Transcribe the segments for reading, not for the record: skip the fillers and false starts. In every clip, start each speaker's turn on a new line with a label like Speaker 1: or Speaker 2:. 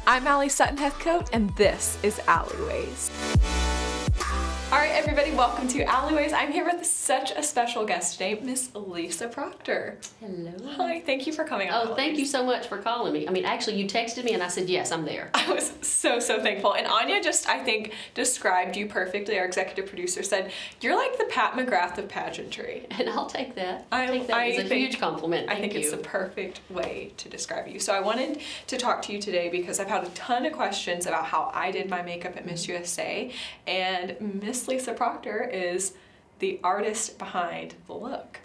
Speaker 1: I'm Allee-Sutton Heathcote, and this is Alleyways. Alright everybody, welcome to Alleyways. I'm here with such a special guest today, Miss Lisa Proctor.
Speaker 2: Hello.
Speaker 1: Hi, thank you for coming on.
Speaker 2: Oh, thank you so much for calling me. I mean, actually, you texted me and I said, yes, I'm there.
Speaker 1: I was so thankful. And Anya just, I think, described you perfectly. Our executive producer said, you're like the Pat McGrath of pageantry.
Speaker 2: And I'll take that. I think that is a huge compliment.
Speaker 1: I think it's the perfect way to describe you. So I wanted to talk to you today because I've had a ton of questions about how I did my makeup at Miss USA, and Miss Lisa Proctor is the artist behind the look.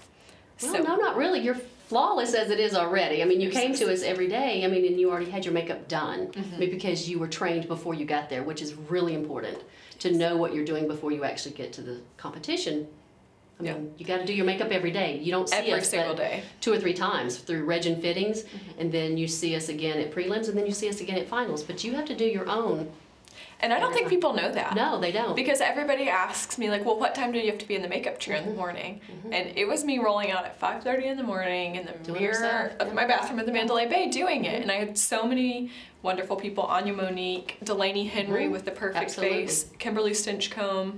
Speaker 2: Well, no, not really. You're flawless as it is already. I mean, you came to us every day. I mean, and you already had your makeup done. I mean, because you were trained before you got there, which is really important to know what you're doing before you actually get to the competition. I mean, you got to do your makeup every day. You don't see us
Speaker 1: every single day
Speaker 2: 2 or 3 times through reg and fittings, and then you see us again at prelims, and then you see us again at finals. But you have to do your own.
Speaker 1: And I don't think people know that.
Speaker 2: No, they don't.
Speaker 1: Because everybody asks me, like, well, what time do you have to be in the makeup chair in the morning? And it was me rolling out at 5:30 in the morning in the mirror of my bathroom at the Mandalay Bay doing it. And I had so many wonderful people, Anya Monique, Delaney Henry with the perfect face, Kimberly Stinchcomb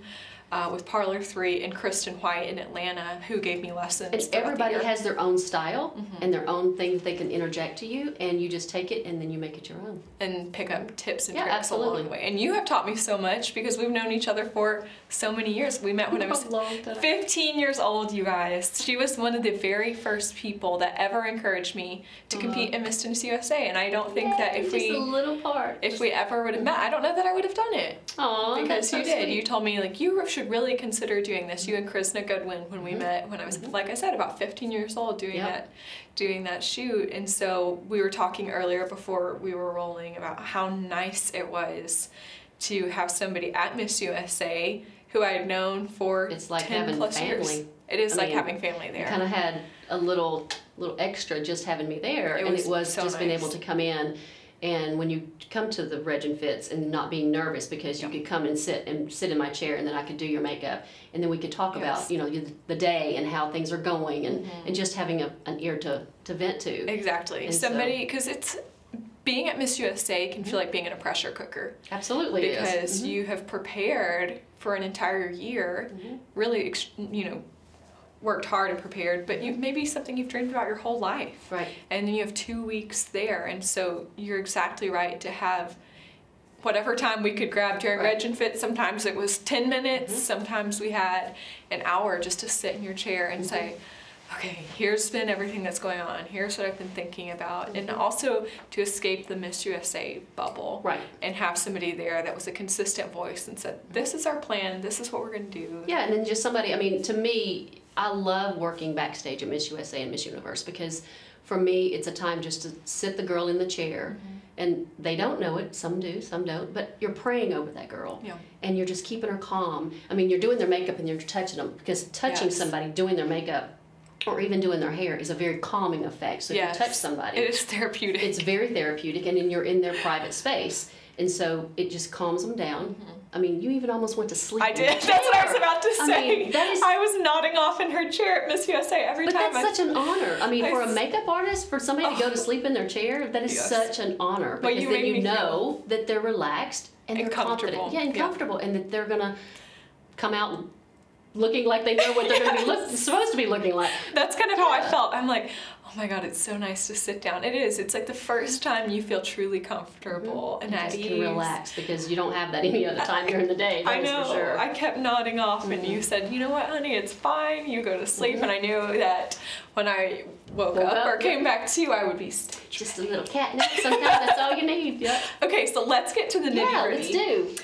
Speaker 1: with Parlor 3, and Kristen White in Atlanta, who gave me lessons.
Speaker 2: And everybody has their own style and their own things they can interject to you, and you just take it and then you make it your own.
Speaker 1: And pick up tips and tricks along the way. And you have taught me so much because we've known each other for so many years. We met when I was 15 years old, you guys. She was one of the very first people that ever encouraged me to compete in Miss USA. And I don't think that if we ever would have met, I don't know that I would have done it.
Speaker 2: Aww,
Speaker 1: because you did. You told me, like, you should really consider doing this. You and Krishna Goodwin, when we met, when I was, like I said, about 15 years old, doing that shoot. And so we were talking earlier before we were rolling about how nice it was to have somebody at Miss USA who I had known for 10 plus years. It is like having family there.
Speaker 2: You kind of had a little extra just having me there, and it was just being able to come in. And when you come to the reg and fits and not being nervous, because you could come and sit in my chair, and then I could do your makeup, and then we could talk about, you know, the day and how things are going, and just having an ear to vent to.
Speaker 1: Exactly. And somebody, because it's, being at Miss USA can feel like being in a pressure cooker.
Speaker 2: Absolutely.
Speaker 1: Because you have prepared for an entire year, really, you know, worked hard and prepared, but maybe something you've dreamed about your whole life.
Speaker 2: Right. And
Speaker 1: then you have 2 weeks there, and so you're exactly right to have whatever time we could grab during reg and fit. Sometimes it was 10 minutes, sometimes we had an hour just to sit in your chair and say, okay, here's been everything that's going on, here's what I've been thinking about, and also to escape the Miss USA bubble, and have somebody there that was a consistent voice and said, this is our plan, this is what we're going to do.
Speaker 2: Yeah, and then just somebody, I mean, to me, I love working backstage at Miss USA and Miss Universe, because for me, it's a time just to sit the girl in the chair, and they don't know it, some do, some don't, but you're praying over that girl, and you're just keeping her calm. I mean, you're doing their makeup and you're touching them, because touching somebody, doing their makeup, or even doing their hair is a very calming effect. So if you touch somebody,
Speaker 1: it is therapeutic.
Speaker 2: It's very therapeutic, and then you're in their private space, and so it just calms them down. I mean, you even almost went to sleep.
Speaker 1: I did. That's what I was about to say. I was nodding off in her chair at Miss USA every time.
Speaker 2: But that's such an honor. I mean, for a makeup artist, for somebody to go to sleep in their chair, that is such an honor. Because then you know that they're relaxed and they're confident. Yeah, and comfortable, and that they're gonna come out looking like they know what they're going to be supposed to be looking like.
Speaker 1: That's kind of how I felt. I'm like, oh my God, it's so nice to sit down. It is. It's like the first time you feel truly comfortable and at ease.
Speaker 2: You can relax, because you don't have that any other time during the day.
Speaker 1: I know.
Speaker 2: For sure.
Speaker 1: I kept nodding off, and you said, you know what, honey, it's fine. You go to sleep. And I knew that when I woke up or came back to you, I would be
Speaker 2: just a little catnip. Sometimes that's all you need.
Speaker 1: Okay, so let's get to the nitty-gritty.
Speaker 2: Yeah, let's do.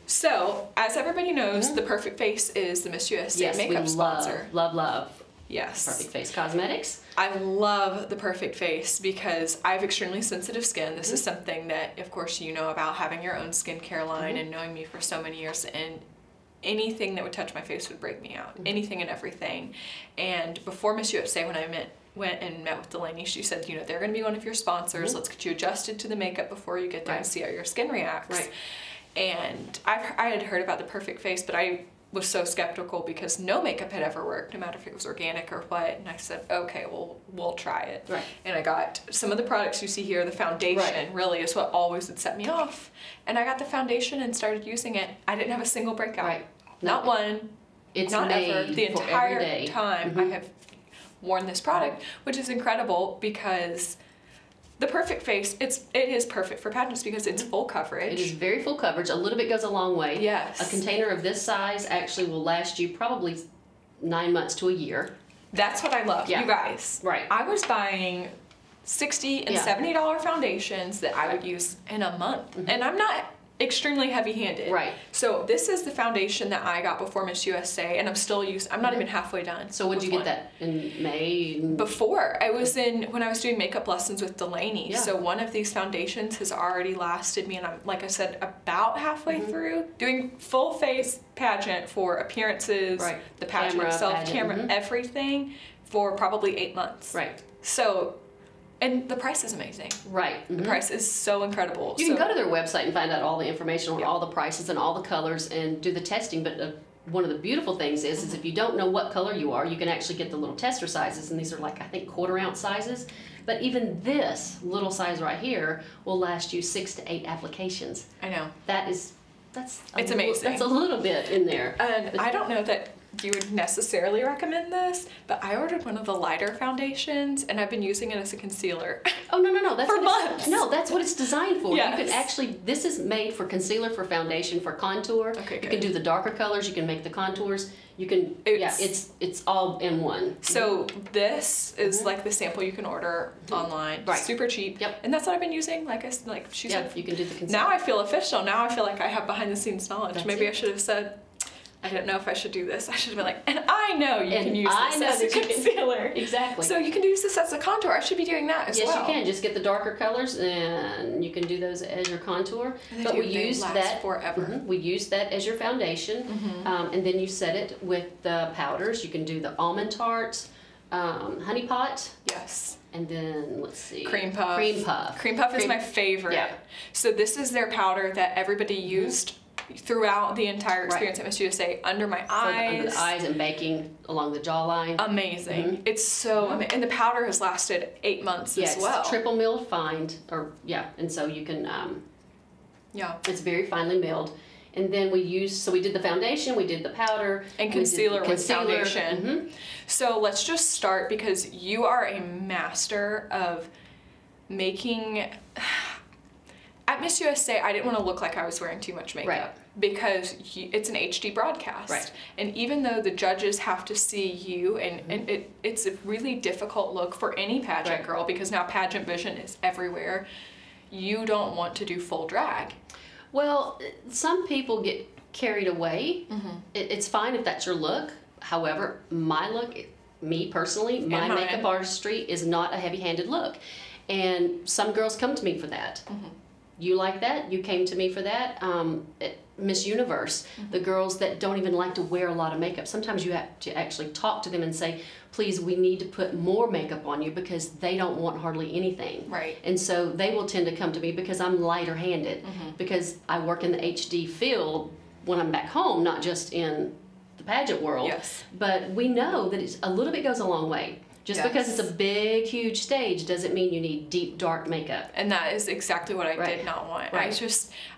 Speaker 1: So, as everybody knows, the Perfect Face is the Miss USA makeup sponsor.
Speaker 2: Love.
Speaker 1: Yes.
Speaker 2: Perfect Face Cosmetics.
Speaker 1: I love the Perfect Face because I have extremely sensitive skin. This is something that, of course, you know about, having your own skincare line and knowing me for so many years, and anything that would touch my face would break me out. Anything and everything. And before Miss USA, when I went and met with Delaney, she said, you know, they're going to be one of your sponsors. Let's get you adjusted to the makeup before you get there and see how your skin reacts. And I had heard about the Perfect Face, but I was so skeptical because no makeup had ever worked, no matter if it was organic or what. And I said, okay, well, we'll try it.
Speaker 2: Right.
Speaker 1: And I got some of the products you see here. The foundation really is what always would set me off. And I got the foundation and started using it. I didn't have a single breakout.
Speaker 2: Right.
Speaker 1: Not one.
Speaker 2: It's
Speaker 1: not
Speaker 2: made
Speaker 1: ever. The
Speaker 2: for
Speaker 1: entire
Speaker 2: every day.
Speaker 1: time I have worn this product, which is incredible because the perfect face, it is perfect for pageants because it's full coverage.
Speaker 2: It is very full coverage. A little bit goes a long way.
Speaker 1: Yes.
Speaker 2: A container of this size actually will last you probably 9 months to a year.
Speaker 1: That's what I love,
Speaker 2: Yeah.
Speaker 1: you guys.
Speaker 2: Right.
Speaker 1: I was buying $60 and $70 foundations that I would use in a month. And I'm not extremely heavy-handed.
Speaker 2: Right.
Speaker 1: So this is the foundation that I got before Miss USA, and I'm still using. I'm not even halfway done.
Speaker 2: So would you get that in May?
Speaker 1: Before I was when I was doing makeup lessons with Delaney.
Speaker 2: Yeah.
Speaker 1: So one of these foundations has already lasted me, and I'm, like I said, about halfway through doing full face pageant for appearances, the pageant
Speaker 2: Camera,
Speaker 1: itself, camera, everything for probably 8 months.
Speaker 2: Right.
Speaker 1: So. And the price is amazing.
Speaker 2: Right.
Speaker 1: The price is so incredible.
Speaker 2: You can go to their website and find out all the information on all the prices and all the colors and do the testing. But one of the beautiful things is if you don't know what color you are, you can actually get the little tester sizes. And these are like, I think, 1/4 ounce sizes. But even this little size right here will last you 6 to 8 applications.
Speaker 1: I know.
Speaker 2: It's
Speaker 1: amazing.
Speaker 2: That's a little bit in there.
Speaker 1: And I don't know that you would necessarily recommend this, but I ordered one of the lighter foundations and I've been using it as a concealer.
Speaker 2: Oh, no. That's
Speaker 1: for months.
Speaker 2: No, that's what it's designed for.
Speaker 1: Yes.
Speaker 2: You can actually, this is made for concealer, for foundation, for contour.
Speaker 1: Okay,
Speaker 2: you can do the darker colors, you can make the contours. You can, it's all in one.
Speaker 1: So this is like the sample you can order online.
Speaker 2: Right.
Speaker 1: Super cheap.
Speaker 2: Yep.
Speaker 1: And that's what I've been using. Like she said.
Speaker 2: You can do the concealer.
Speaker 1: Now I feel official. Now I feel like I have behind the scenes knowledge.
Speaker 2: That's
Speaker 1: Maybe
Speaker 2: it.
Speaker 1: I should have said, I didn't know if I should do this. I should have been like, and I know you can use this as a concealer.
Speaker 2: Exactly.
Speaker 1: So you can use this as a contour. I should be doing that as well.
Speaker 2: Yes, you can. Just get the darker colors and you can do those as your contour. But we use that
Speaker 1: forever.
Speaker 2: We use that as your foundation, and then you set it with the powders. You can do the almond tart, honey pot.
Speaker 1: Yes.
Speaker 2: And then let's see.
Speaker 1: Cream puff.
Speaker 2: Cream puff
Speaker 1: is my favorite.
Speaker 2: Yeah.
Speaker 1: So this is their powder that everybody used throughout the entire experience at Miss USA, under my eyes.
Speaker 2: Under the eyes and baking along the jawline.
Speaker 1: Amazing. It's so amazing. And the powder has lasted 8 months as well.
Speaker 2: It's triple milled fine, and so you can, it's very finely milled. And then we did the foundation, we did the powder.
Speaker 1: And concealer with foundation. So let's just start because you are a master of making... At Miss USA, I didn't want to look like I was wearing too much makeup because it's an HD broadcast.
Speaker 2: Right.
Speaker 1: And even though the judges have to see you, and it's a really difficult look for any pageant girl because now pageant vision is everywhere, you don't want to do full drag.
Speaker 2: Well, some people get carried away. It's fine if that's your look. However, my look, me personally, my makeup artistry is not a heavy-handed look. And some girls come to me for that. You like that? You came to me for that? Miss Universe, the girls that don't even like to wear a lot of makeup. Sometimes you have to actually talk to them and say, please, we need to put more makeup on you because they don't want hardly anything.
Speaker 1: Right.
Speaker 2: And so they will tend to come to me because I'm lighter handed, because I work in the HD field when I'm back home, not just in the pageant world.
Speaker 1: Yes.
Speaker 2: But we know that it's a little bit goes a long way. Just because it's a big, huge stage doesn't mean you need deep, dark makeup.
Speaker 1: And that is exactly what I did not want.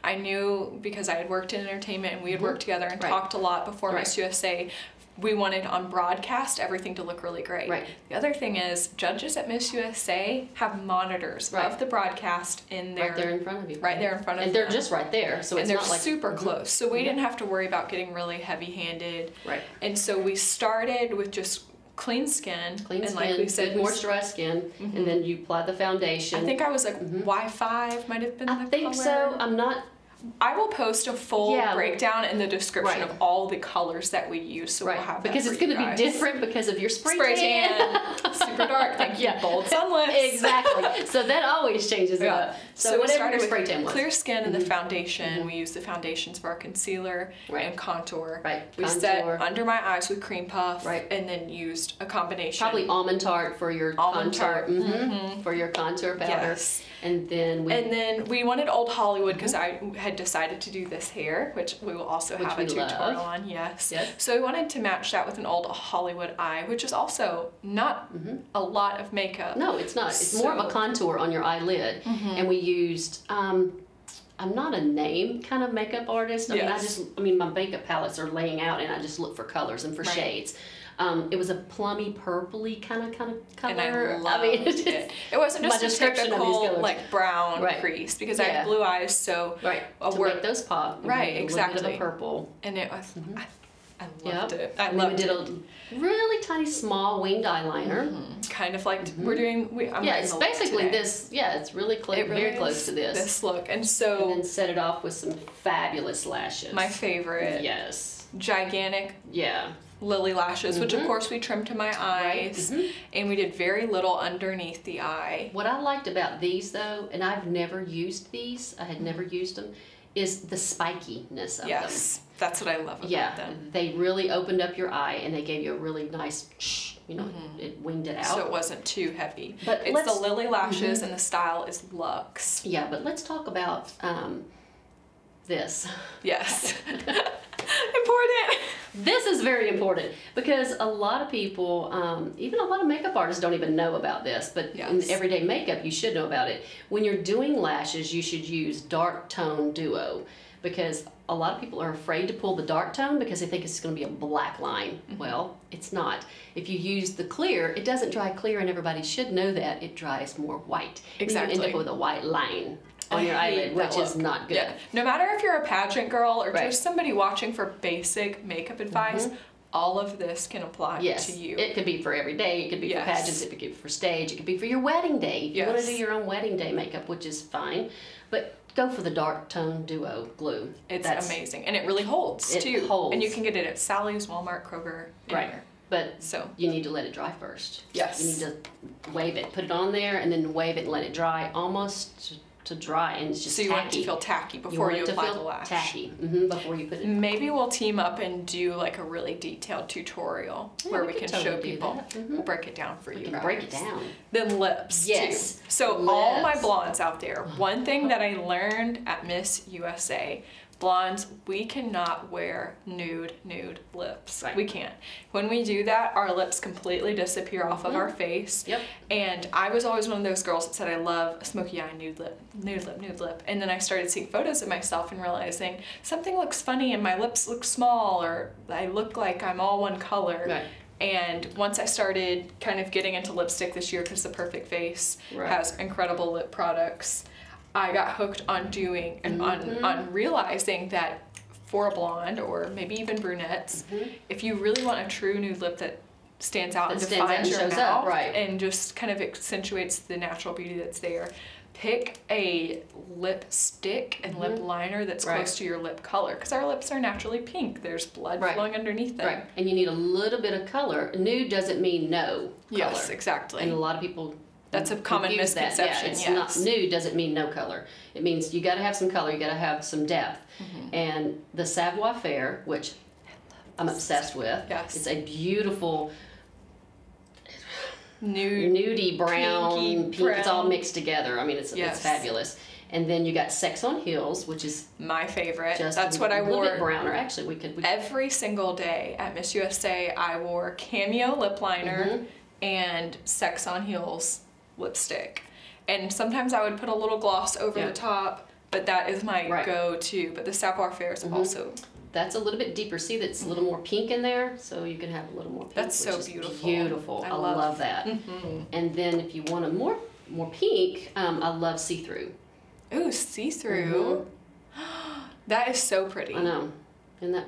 Speaker 1: I knew because I had worked in entertainment and we had worked together and talked a lot before Miss USA, we wanted on broadcast everything to look really great. The other thing is judges at Miss USA have monitors of the broadcast in there.
Speaker 2: Right there in front of you.
Speaker 1: Right there in front of
Speaker 2: them. And they're just right there. So it's not like...
Speaker 1: And they're super close. So we didn't have to worry about getting really heavy-handed.
Speaker 2: Right.
Speaker 1: And so we started with just clean skin.
Speaker 2: Like we said, moisturized skin, and then you apply the foundation.
Speaker 1: I think I was like Y5 might have been the color.
Speaker 2: I think so. I'm not...
Speaker 1: I will post a full breakdown in the description of all the colors that we use, so we'll have that
Speaker 2: because it's going to be different because of your spray
Speaker 1: tan. Super dark. Thank you. Bold sun lips.
Speaker 2: Exactly. So that always changes it up. So whatever your spray tan was.
Speaker 1: Clear skin and the foundation. We use the foundations for our concealer and contour. We set under my eyes with cream puff, and then used a combination.
Speaker 2: Probably almond tart for your contour. For your contour powder.
Speaker 1: Yes.
Speaker 2: And then we
Speaker 1: wanted Old Hollywood because I had had decided to do this hair, which we will also have a tutorial on. Yes. So we wanted to match that with an old Hollywood eye, which is also not a lot of makeup.
Speaker 2: No, it's not. It's more of a contour on your eyelid. And we used, I'm not a name kind of makeup artist. I mean, my makeup palettes are laying out and I just look for colors and for shades. It was a plummy, purpley kind of color.
Speaker 1: And I loved it. It wasn't just a typical like brown crease because I have blue eyes, so
Speaker 2: to make those pop.
Speaker 1: Exactly.
Speaker 2: A little bit of a purple.
Speaker 1: And it was, I loved it.
Speaker 2: And then we did a really tiny, small winged eyeliner.
Speaker 1: Kind of like we're doing.
Speaker 2: It's basically this. Yeah, it's really close, very close to this.
Speaker 1: This look, and so.
Speaker 2: And then set it off with some fabulous lashes.
Speaker 1: My favorite.
Speaker 2: Yes.
Speaker 1: Gigantic.
Speaker 2: Yeah.
Speaker 1: Lily lashes, which of course we trimmed to my eyes, and we did very little underneath the eye.
Speaker 2: What I liked about these though, and I've never used these, I had never used them, is the spikiness of them.
Speaker 1: Yes, that's what I love about them.
Speaker 2: They really opened up your eye and they gave you a really nice, it winged it out.
Speaker 1: So it wasn't too heavy. But it's the Lily lashes and the style is luxe.
Speaker 2: Yeah, but let's talk about this.
Speaker 1: Yes. Important.
Speaker 2: This is very important because a lot of people, even a lot of makeup artists don't even know about this, but in everyday makeup you should know about it. When you're doing lashes, you should use dark tone duo because a lot of people are afraid to pull the dark tone because they think it's going to be a black line. Well, it's not. If you use the clear, it doesn't dry clear, and everybody should know that. It dries more white.
Speaker 1: Exactly.
Speaker 2: And you end up with a white line on your eyelid, which is not good.
Speaker 1: No matter if you're a pageant girl or just somebody watching for basic makeup advice, all of this can apply to you.
Speaker 2: It could be for every day. It could be for pageants. It could be for stage. It could be for your wedding day. If you want to do your own wedding day makeup, which is fine, but go for the dark tone duo glue.
Speaker 1: It's amazing, and it really holds too.
Speaker 2: It holds,
Speaker 1: and you can get it at Sally's, Walmart, Kroger, anywhere.
Speaker 2: But you need to let it dry first.
Speaker 1: Yes.
Speaker 2: You need to wave it, put it on there, and then wave it and let it dry almost to dry, and it's just
Speaker 1: so you want it to feel tacky before you apply the lash.
Speaker 2: Tacky before you put it.
Speaker 1: Maybe we'll team up and do like a really detailed tutorial where we can show people. We'll break it down for you guys.
Speaker 2: Break it down.
Speaker 1: Then lips too. So all my blondes out there, one thing that I learned at Miss USA, blondes, we cannot wear nude lips. We can't. When we do that, our lips completely disappear off of our face. And I was always one of those girls that said I love a smoky eye, nude lip. And then I started seeing photos of myself and realizing something looks funny and my lips look small, or I look like I'm all one color. And once I started kind of getting into lipstick this year, because The Perfect Face has incredible lip products, I got hooked on doing and on realizing that for a blonde or maybe even brunettes, if you really want a true nude lip that stands out and defines your mouth and just kind of accentuates the natural beauty that's there, pick a lipstick and lip liner that's close to your lip color, because our lips are naturally pink. There's blood flowing underneath them.
Speaker 2: And you need a little bit of color. Nude doesn't mean no color.
Speaker 1: Yes, exactly.
Speaker 2: And a lot of people
Speaker 1: that's a common misconception.
Speaker 2: It's not, nude doesn't mean no color. It means you got to have some color. You got to have some depth. And the Savoir Faire, which I'm obsessed with. It's a beautiful nudie brown, pink. It's all mixed together. I mean, it's fabulous. And then you got Sex on Heels, which is
Speaker 1: my favorite. That's what I wore.
Speaker 2: A little bit browner, actually. We
Speaker 1: every single day at Miss USA, I wore Cameo lip liner and Sex on Heels lipstick, and sometimes I would put a little gloss over the top, but that is my go-to. But the Savoir Faire is also
Speaker 2: that's a little bit deeper. See, that's a little more pink in there, so you can have a little more pink.
Speaker 1: That's so beautiful.
Speaker 2: Beautiful. I love that. And then if you want a more pink, I love see-through.
Speaker 1: Ooh, see-through. That is so pretty.
Speaker 2: I know.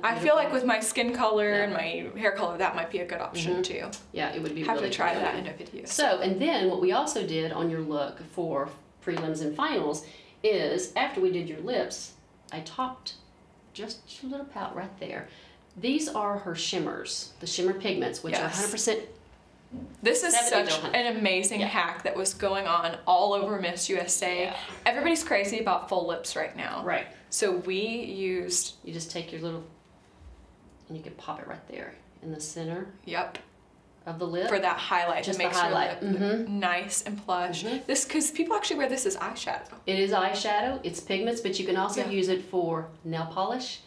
Speaker 1: I feel like with my skin color and my hair color, that might be a good option too.
Speaker 2: Yeah, it would be.
Speaker 1: Have to try that in a video.
Speaker 2: So, and then what we also did on your look for prelims and finals is after we did your lips, I topped just a little pout right there. These are her shimmers, the shimmer pigments, which are 100%.
Speaker 1: This is such an amazing hack that was going on all over Miss USA. Everybody's crazy about full lips right now. So we used...
Speaker 2: You just take your little... And you can pop it right there in the center. of the lip.
Speaker 1: For that highlight.
Speaker 2: Just
Speaker 1: that makes
Speaker 2: the highlight.
Speaker 1: your lip nice and plush. This, because people actually wear this as eyeshadow.
Speaker 2: It is eyeshadow, it's pigments, but you can also use it for nail polish.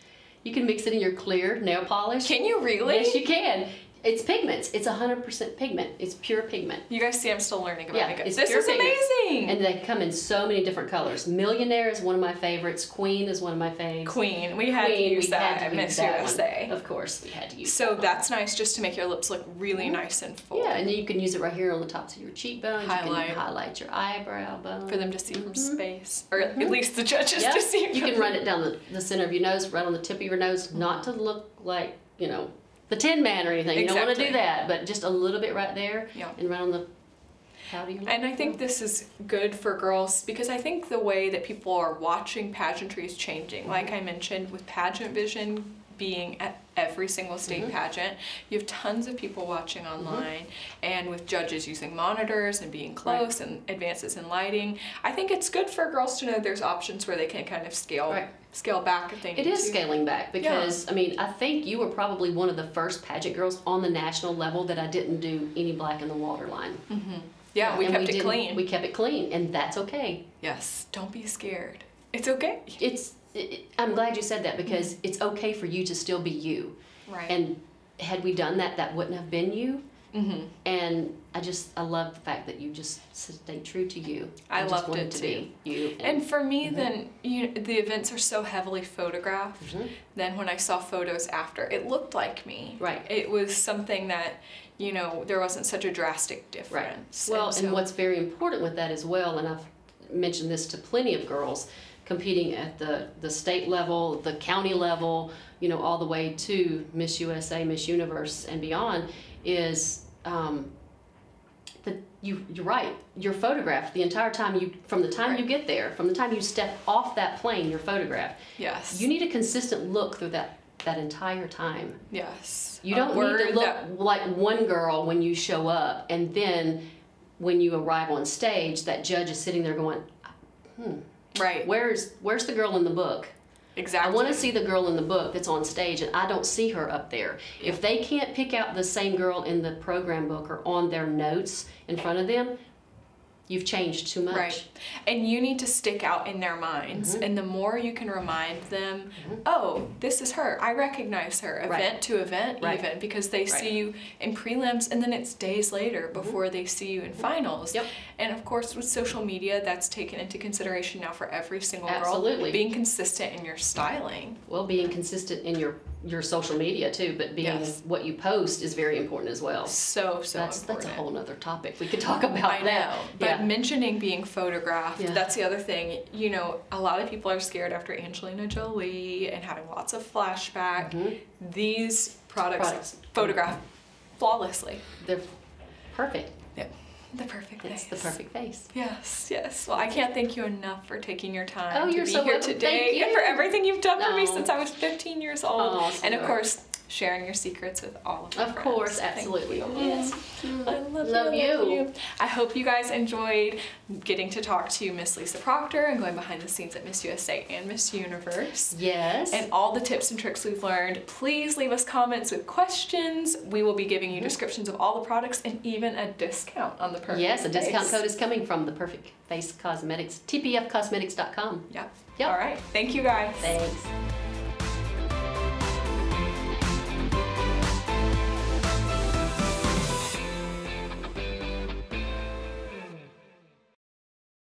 Speaker 2: You can mix it in your clear nail polish.
Speaker 1: Can you really?
Speaker 2: Yes, you can. It's pigments. It's 100% pigment. It's pure pigment.
Speaker 1: You guys see I'm still learning about makeup.
Speaker 2: It's
Speaker 1: this
Speaker 2: pure
Speaker 1: is
Speaker 2: pigment.
Speaker 1: amazing!
Speaker 2: And they come in so many different colors. Millionaire is one of my favorites. Queen is one of my faves.
Speaker 1: Queen. We had to use that at Miss USA.
Speaker 2: Of course, we had to use that.
Speaker 1: So that's nice just to make your lips look really nice and full.
Speaker 2: Yeah, and then you can use it right here on the tops of your cheekbones.
Speaker 1: Highlight.
Speaker 2: You can highlight your eyebrow bone.
Speaker 1: For them to see from space. Or at least the judges to see from.
Speaker 2: You can run it down the center of your nose, right on the tip of your nose, not to look like, you know, the Tin Man or anything. You don't want to do that, but just a little bit right there and right on the how do you
Speaker 1: And I think this is good for girls because I think the way that people are watching pageantry is changing. Like I mentioned, with pageant vision being at every single state pageant, you have tons of people watching online, and with judges using monitors and being close and advances in lighting, I think it's good for girls to know there's options where they can kind of scale back if they need to.
Speaker 2: It is scaling back because, I mean, I think you were probably one of the first pageant girls on the national level that I didn't do any black in the water line.
Speaker 1: Yeah, we kept it clean.
Speaker 2: We kept it clean, and that's okay.
Speaker 1: Yes, don't be scared. It's okay.
Speaker 2: I'm glad you said that because it's okay for you to still be you.
Speaker 1: Right.
Speaker 2: And had we done that, that wouldn't have been you. And I love the fact that you just stayed true to you.
Speaker 1: I loved
Speaker 2: wanted
Speaker 1: it
Speaker 2: to
Speaker 1: too.
Speaker 2: be you.
Speaker 1: And for me, then the events are so heavily photographed. Then when I saw photos after, it looked like me.
Speaker 2: Right.
Speaker 1: It was something that, you know, there wasn't such a drastic difference.
Speaker 2: Well, and what's very important with that as well, and I've mentioned this to plenty of girls competing at the state level, the county level, you know, all the way to Miss USA, Miss Universe, and beyond, is that you're right. You're photographed the entire time from the time you get there, from the time you step off that plane, you're photographed.
Speaker 1: Yes.
Speaker 2: You need a consistent look through that entire time.
Speaker 1: Yes.
Speaker 2: You don't need to look like one girl when you show up, and then when you arrive on stage, that judge is sitting there going,
Speaker 1: Right.
Speaker 2: Where's the girl in the book?
Speaker 1: Exactly.
Speaker 2: I want to see the girl in the book that's on stage, and I don't see her up there. If they can't pick out the same girl in the program book or on their notes in front of them, you've changed too much.
Speaker 1: Right. And you need to stick out in their minds. And the more you can remind them, oh, this is her. I recognize her. Event to event even, because they see you in prelims and then it's days later before they see you in finals.
Speaker 2: Yep.
Speaker 1: And of course with social media, that's taken into consideration now for every single girl.
Speaker 2: Absolutely.
Speaker 1: Being consistent in your styling.
Speaker 2: Well, being consistent in your social media too, but being what you post is very important as well.
Speaker 1: So
Speaker 2: that's
Speaker 1: important.
Speaker 2: That's a whole nother topic. We could talk about
Speaker 1: I know,
Speaker 2: that.
Speaker 1: but mentioning being photographed, that's the other thing. You know, a lot of people are scared after Angelina Jolie and having lots of flashback. These products photograph flawlessly.
Speaker 2: They're perfect.
Speaker 1: Yeah. The perfect face.
Speaker 2: It's the perfect face.
Speaker 1: Yes, yes. Well, I can't thank you enough for taking your time to
Speaker 2: you're
Speaker 1: be
Speaker 2: so
Speaker 1: here
Speaker 2: welcome.
Speaker 1: today
Speaker 2: Thank you.
Speaker 1: and for everything you've done for me since I was 15 years old.
Speaker 2: Oh,
Speaker 1: and of course, sharing your secrets with all of my friends.
Speaker 2: Of course,
Speaker 1: Thank
Speaker 2: absolutely.
Speaker 1: you.
Speaker 2: Yes.
Speaker 1: I love you. I hope you guys enjoyed getting to talk to Miss Lisa Proctor and going behind the scenes at Miss USA and Miss Universe.
Speaker 2: Yes.
Speaker 1: And all the tips and tricks we've learned. Please leave us comments with questions. We will be giving you descriptions of all the products and even a discount on the Perfect
Speaker 2: Yes, a
Speaker 1: Face.
Speaker 2: discount code is coming from the Perfect Face Cosmetics, tpfcosmetics.com.
Speaker 1: Yep.
Speaker 2: Yep.
Speaker 1: All right. Thank you guys.
Speaker 2: Thanks.